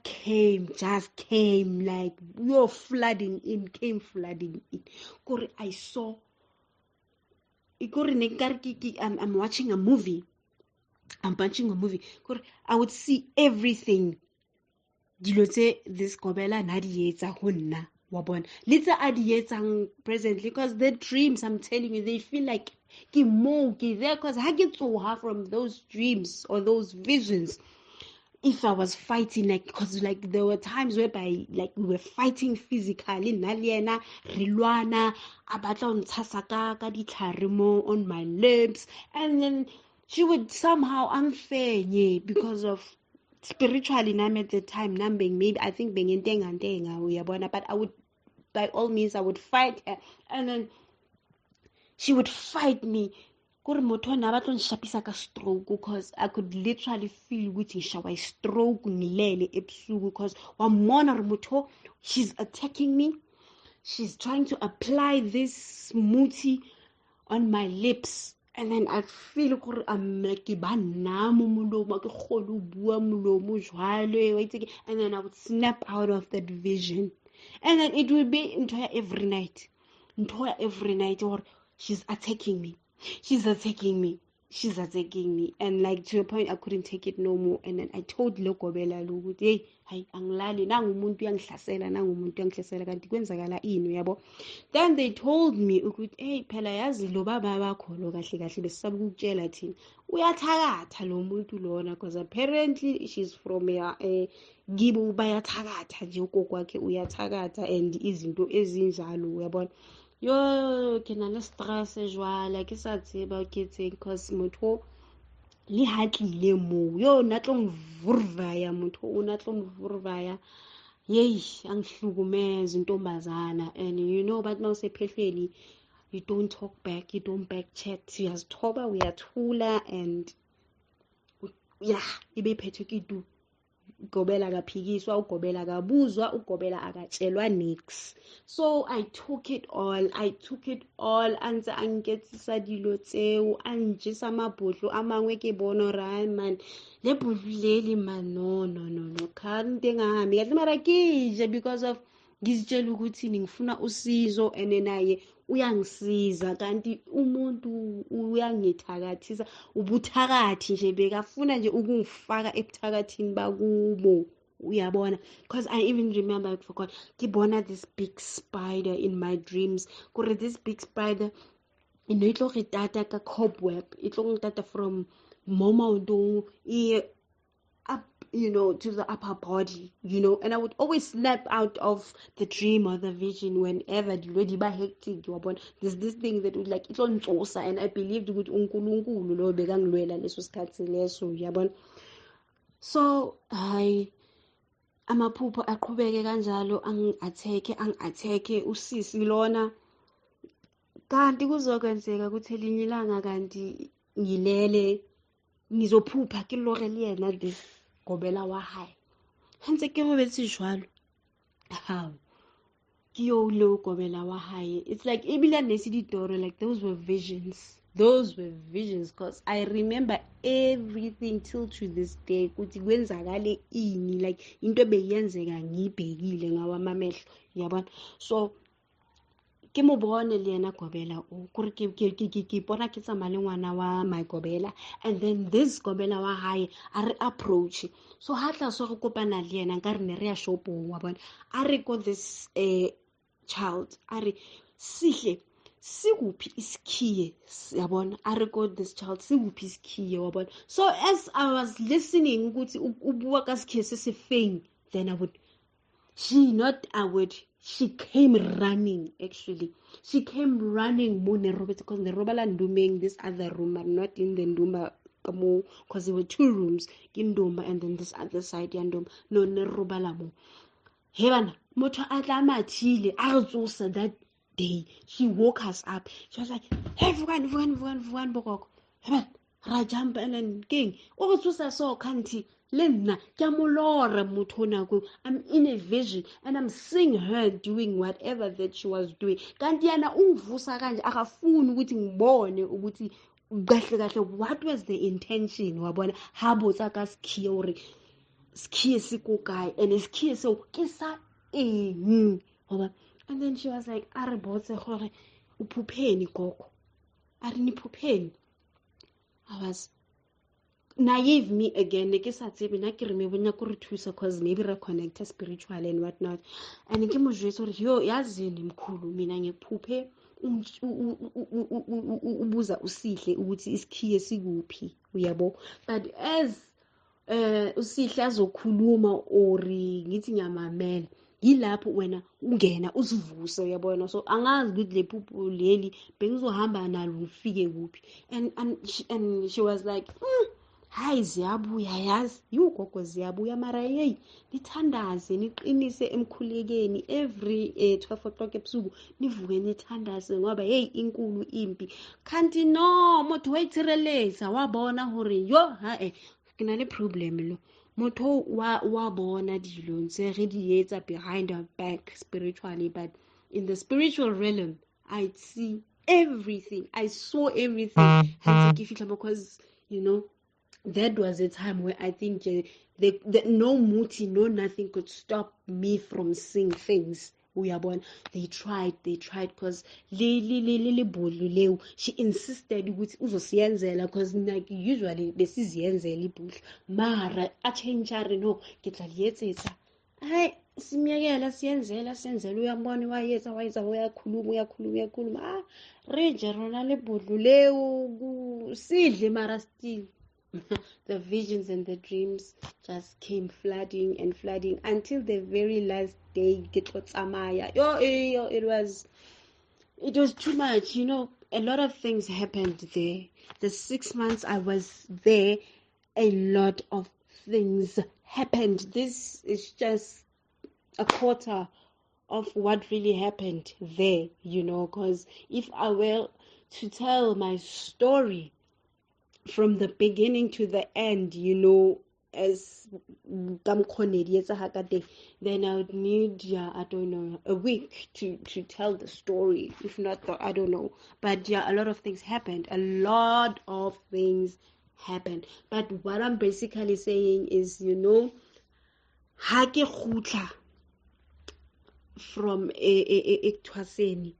you're flooding in. I saw I'm watching a movie. I'm watching a movie. I would see everything. This Gobela nadietsa honna. Wabon little adietsang presently because the dreams I'm telling you they feel like ki there because I get so hard from those dreams or those visions if I was fighting like because like there were times whereby like we were fighting physically naliena rilwana abatla ntsasaka ka ditlharimo on my lips and then she would somehow unfair because of spiritually nam at the time maybe I think bengentenga uyabona but I would by all means I would fight her and then she would fight me kuri motho na batlo nshapisa ka stroke because I could literally feel ukuthi ngishawa stroke ngilele ebusuku because wamona motho she's attacking me she's trying to apply this muti on my lips and then I feel gore I'm like banamo molomo ke kholo bua molomo jwale wait and then I would snap out of that vision and then it would be into every night or she's attacking me and like to a point I couldn't take it no more and then I told lo Gobela lo hey hayi angilali nangu umuntu uyangihlasela kanti kwenzakala ini yabo then they told me ukuthi hey phela yazi lo baba bakho lo kahle besisaba ukutshela thina uyathakatha lo muntu lona because apparently she's from gibo bayathakatha nje ugokwakhe uyathakatha and izinto ezinjalo uyabona yo ke na le stress jwala ke sa tseba ke tseng cause motho le hatlile mo yo na tlo mvurvaya motho o na tlo mvurvaya Yey, angihlukumeza intombazana. And you know, but now sephelweni, you don't talk back, you don't back chat. Uyazithoba, uyathula, and yeah, ibe phethe kitu. Gobela akaphikiswa, ugobela akabuzwa, ugobela akatshelwa nix. So I took it all anze angiketsisa dilo tseo anjesa amabhodlo amangwe ke bona ra man le bhodlo leli man no kanti engahambi kahle mara kije because of ngizitshela ukuthi ngifuna usizo ene naye uyangisiza kanti umuntu uyangithakathisa ubuthakathi nje bekafuna nje ukungifaka ebuthakathini bakubo uyabona because I even remember I forgot ngibona this big spider in my dreams kore this big spider ino itlo re tata ka cobweb itlo ngitata from momaudong up, you know, to the upper body, you know, and I would always snap out of the dream or the vision whenever the already by hectic there's this thing that would like it's on Tosa, and I believed with unkulunkulu lo bekangilwela leso sikhathi leso yabona. So amaphupho aqhubeke kanjalo angi-attack usisi lona kanti kuzokwenzeka ukuthi elinye ilanga kanti ngilele ngizophupha ke lore le yena this Gobela wa hae hantse ke robetse jwalo how ke yo lo Gobela wa hae. It's like ebile nesi ditoro like those were visions because I remember everything till to this day ukuthi kwenzakale ini like into beyenzeka ngibhekile ngawamamehlo yabona. So ke mo bone le yena Gobela o kore ke bona ke tsamaya le ngwana wa my Gobela, and then this Gobela wa hae a re approach. So ha tla so re kopana le yena nka re ne re ya shopong wa bona a re go this child a re sihle sikuphi isikhiye yabona a re go this child sikuphi isikhiye wa bona. So as I was listening ukuthi ubuwa ka sikhiye sesifeng, then she came running actually. She came running mo ne robetse because the robala ndumeng this other room, I'm not in the ndumba because there were two rooms in ndumba and then this other side ya ndumba no ne robala mo. Hebana motho a tla mathile a re tsosa that day. She woke us up. She was like, hey vukan bokoko. Hebana ra jump and then king o re tsosa so kanti Lena, I'm in a vision and I'm seeing her doing whatever that she was doing. Kantiana ungivusa kanje akafuni ukuthi ngibone ukuthi kahle kahle what was the intention wabona habotsa ka skhiye ore skhiye sikokai and skhiye so ke sa eng ngoba. And then she was like a re botse gore uphupheni gogo a re ni phupheni. I was naive me again ke sa tsebe na ke re me bonya go re thusa cause maybe re connect spiritual and what not, and ke mo jwetsa gore yo yazini mkhulu mina ngiphuphe ubuza usihle ukuthi isikhiye sikuphi uyabo. But as usihle azokhuluma ori ngithi ngiyamamela yilapho wena ungena usivuse uyabona. So angazi ukuthi le phupho leli bengizohamba nalo ufike kuphi, and she was like hayi ziyabuya yazi yugogo ziyabuya mara hey nithandaze niqinise emkhulekeni every 12 o'clock ebusuku nivuke nithandaze ngoba hey inkulu impi kanti no motho wa itshireletsa wabona hore yo ke na le problem lo motho wa bona dilo ntse re di etsa behind our back spiritually, but in the spiritual realm I see everything, I saw everything hanse ke fitla because you know that was a time where I think no muti, no nothing could stop me from seeing things. Uyabona, they tried because she insisted ukuthi uzosiyenzela because like usually besiziyenzela ibhudla mara a change no ke tla lietsetsa hayi simyekela siyenzela uyambona wayetsa uyakhuluma reje rona lebhudlu leu sidle mara still. The visions and the dreams just came flooding until the very last day. It was too much, you know. A lot of things happened there. The 6 months I was there, a lot of things happened. This is just a quarter of what really happened there, you know, because if I were to tell my story from the beginning to the end, you know, as then I would need, yeah, I don't know, a week to tell the story. If not, I don't know. But yeah, a lot of things happened. A lot of things happened. But what I'm basically saying is, you know, ha ke khutla from ekuthwaseni,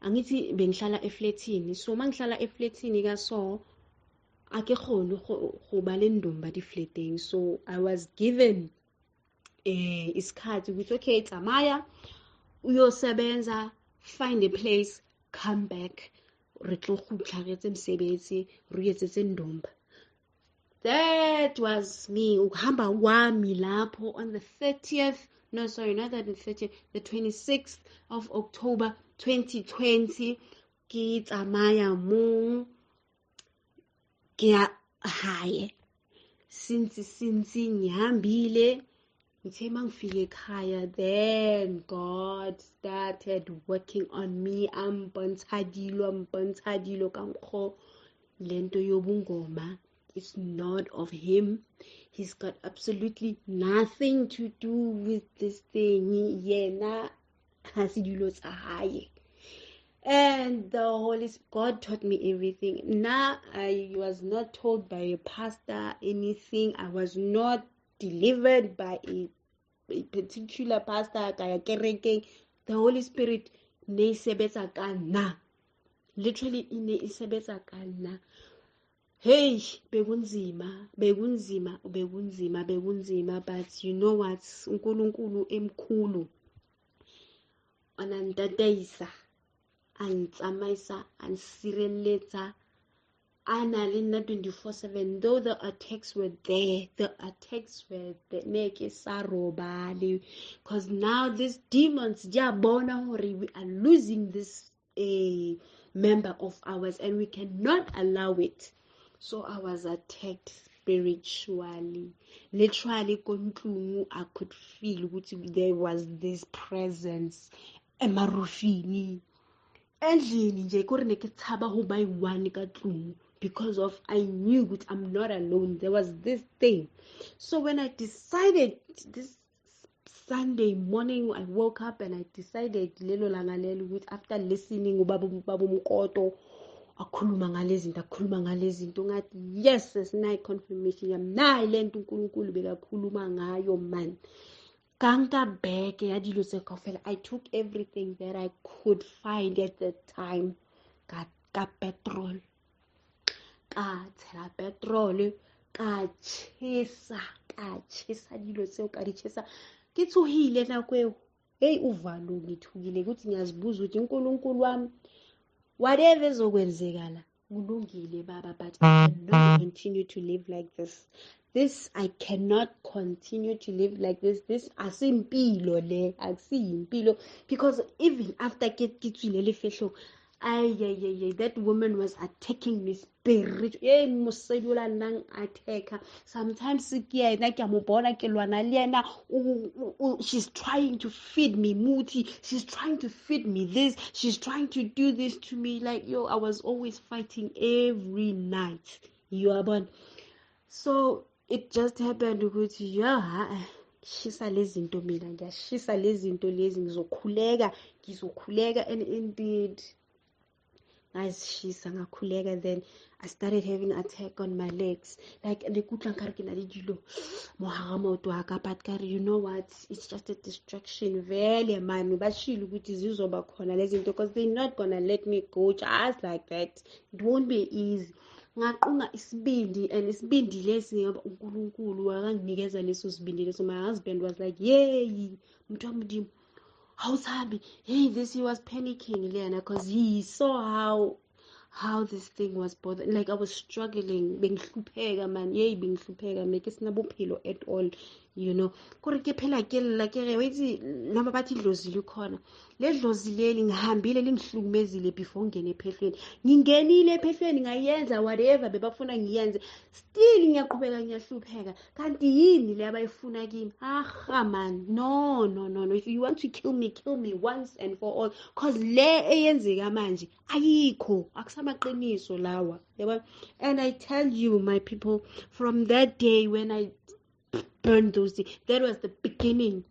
angithi bengihlala eflatini, so mangihlala eflatini ka so ake khone go ba le ndomba difleteng, so I was given isikhathi ukuthi okay, tsamaya uyosebenza, find a place, come back, re tlo khutla re etse mosebetsi, re etsetse ndomba. That was me, ukuhamba kwami lapho on the 30th, no sorry, not that the 30th, the 26th of October 2020, ke tsamaya mo ke ya hae. Since ngihambile ngithe mangifike ekhaya, then God started working on me, ampontshadilo kankho lento yobungoma. It's not of him. He's got absolutely nothing to do with this thing. Yena hasidilo tsa hae. And the Holy Spirit, God taught me everything. Now, I was not told by a pastor anything. I was not delivered by a particular pastor. The Holy Spirit ne sebetsa ka nna. Literally, ne sebetsa ka nna. Hey, bekunzima, but you know what? uNkulunkulu emkhulu anantatayisa, antsamaisa, ansireletsa, ana le nna 24/7. Though the attacks were there, neke sa robale, because now these demons diabona hore we are losing this member of ours and we cannot allow it. So I was attacked spiritually. Literally, I could feel there was this presence. Emarufini. Endlini nje kore ne ke tshaba ho ba one ka tlung, because of I knew that I'm not alone. There was this thing. So when I decided this Sunday morning, I woke up and I decided lelo langa lelo ukuthi after listening ubaba umkoto akhuluma ngalezinto ngathi yes, asinayo confirmation yami nayi lento uNkulunkulu bekakhuluma ngayo man. Kanka back ya dilo tse kaofela. I took everything that I could find at the time. Ka petrol, ka tshela petrol, ka chesa dilo tseo ka di chesa. Ke tsohile nako eo. Hey, uvalo ngithukile ukuthi ngiyazibuza ukuthi uNkulunkulu wami, whatever ezokwenzekala kulungile baba, but I cannot continue to live like this. I cannot continue to live like this. This asimpilo le, akusiyimpilo, because even after ke le fehlo, that woman was attacking me spirit. Mosedola nang attacker. Sometimes she's trying to feed me muti. She's trying to feed me this. She's trying to do this to me. Like, I was always fighting every night. You are born. So it just happened ukuthi shisa lezinto mina, ngiyashisa lezinto lezi, ngizokhuleka, and indeed ngazishisa ngakhuleka. Then I started having an attack on my legs, like lekutla nkare ke na le dilo mohara maoto wa ka, but kare you know what, it's just a distraction. Vele mami bashilo ukuthi zizoba khona lezinto, because they're not gonna let me go just like that. It won't be easy. Ngaqunga isibindi, and isibindi lesi uNkulunkulu wakanginikeza leso sibindi leso. My husband was like, yay mntu wami hawusabi. Hey, he was panicking lena, because he saw how this thing was bothering. Like I was struggling, bengihlupheka man, bengihlupheka, make sinabophelo at all. you know, kuri ke phela ke lla ke re wetsi noma bathi idlozi likhona le dlozi leli ngihambile lingihlukumezile before ngene ephehlweni ngingenile ephehlweni ngayenza whatever bebafuna ngiyenze still ngiyaqhubeka ngiyahlupheka kanti yini le abayifuna kimi man, no, if you want to kill me once and for all cause le eyenzeka manje ayikho akusamaqiniso lawa yabona. And I tell you my people, from that day when I burned those things, that was the beginning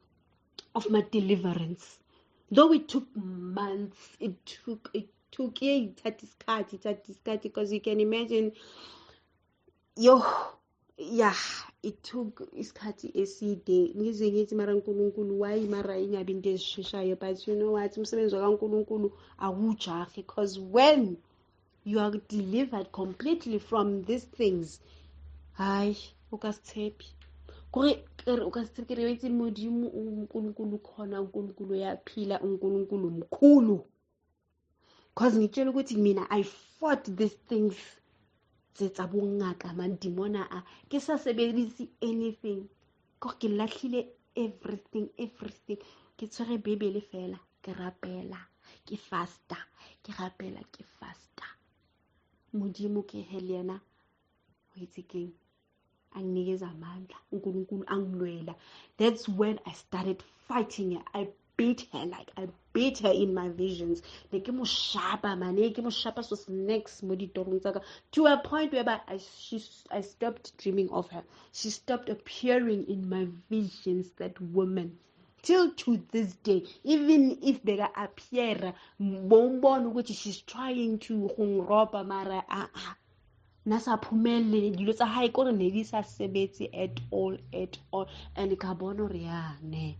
of my deliverance. Though it took months, it took because you can imagine it took isikhathi eside ngize ngithi mara uNkulunkulu why mara ingabi into ezisheshayo, but you know what, umsebenzi kaNkulunkulu awujahi, because when you are delivered completely from these things, hayi ukasithephi kuri ukasithekere wethi modimo uNkulunkulu khona, uNkulunkulu yaphila, uNkulunkulu mkhulu. Cause ngitshela ukuthi mina I fought these things tsetsa bongaka mandimona a ke sa sebedisi anything ko ke lahlile everything ke tshwere bebele fela ke rapela ke fasta ke rapela ke fasta modimo ke helena o itse keng anginikeza amandla uNkulunkulu angilwela. That's when I started fighting her. I beat her in my visions. Like ke mo shapa man, ke mo shapa so snacks mo ditorong tsaka, to a point where I stopped dreaming of her. She stopped appearing in my visions, that woman. Till to this day, even if bega appear bombon ukuthi she's trying to rob mara nasaphumele dilo tsa hae kore ne di sa sebetse at all, and ka bona re ne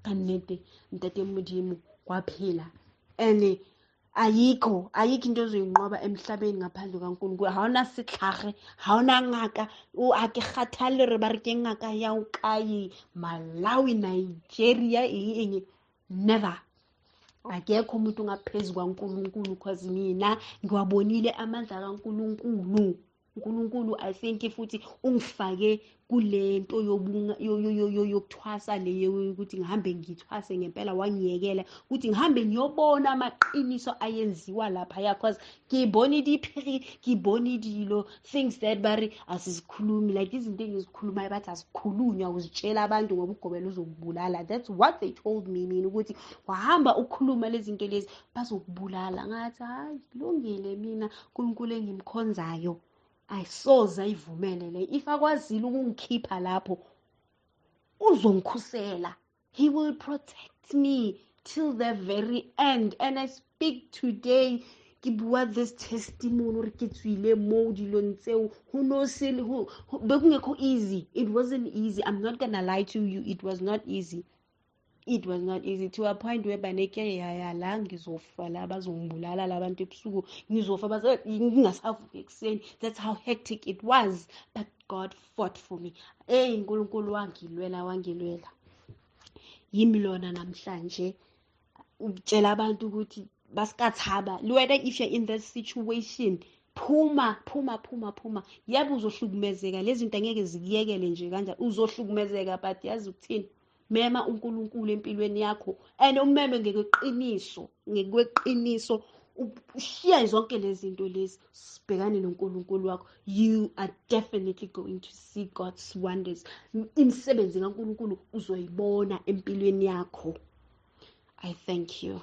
ka nnete ntate modimo kwaphela. And ayikho into ozoyinqoba emhlabeni ngaphandle kaNkulunkulu. Haona sitlhage, haona ngaka o a ke kgathale re ba re ke ngaka ya o kae Malawi, Nigeria eng, never. Akekho umuntu ngaphezu kwaNkulunkulu, cause mina ngiwabonile amandla kaNkulunkulu. uNkulunkulu I think futhi ungifake kulento yokuthwasa leyo ukuthi ngihambe ngithwase ngempela, wangiyekela ukuthi ngihambe ngiyobona amaqiniso ayenziwa lapha ya, cause ngibona dilo things that bari asizikhulumi, like izinto engizikhulumayo bathi asikhulunywa uzitshela abantu ngoba ugobela uzokubulala. That's what they told me mina, ukuthi wahamba ukhuluma lezi zinto lezi bazokubulala. Ngathi hayi kulungile, mina uNkulunkulu engimkhonzayo ayisoza ivumele le, if akwazile ukungikhipha lapho uzongikhusela, he will protect me till the very end. And I speak today, ke bua this testimony re ke tswile mo dilong tseo ho no se le ho bekungekho easy. It wasn't easy, I'm not gonna lie to you, it was not easy, to a point where baneke la ngizofa la bazongibulala labantu ebusuku, ngizofa ngingasavuka ekseni. That's how hectic it was, but God fought for me. uNkulunkulu wangilwela. Yimi lona namhlanje utshela abantu ukuthi basikathaba, whether if you're in that situation, phuma. Yabo uzohlukumezeka, lezi zinto angeke zikuyekele nje kanjani, uzohlukumezeka, but yazi ukuthini, mema uNkulunkulu empilweni yakho, and umeme ngekweqiniso ushiya zonke lezi zinto lezi, sibhekane noNkulunkulu wakho. You are definitely going to see God's wonders. Imisebenzi kaNkulunkulu uzoyibona empilweni yakho. I thank you.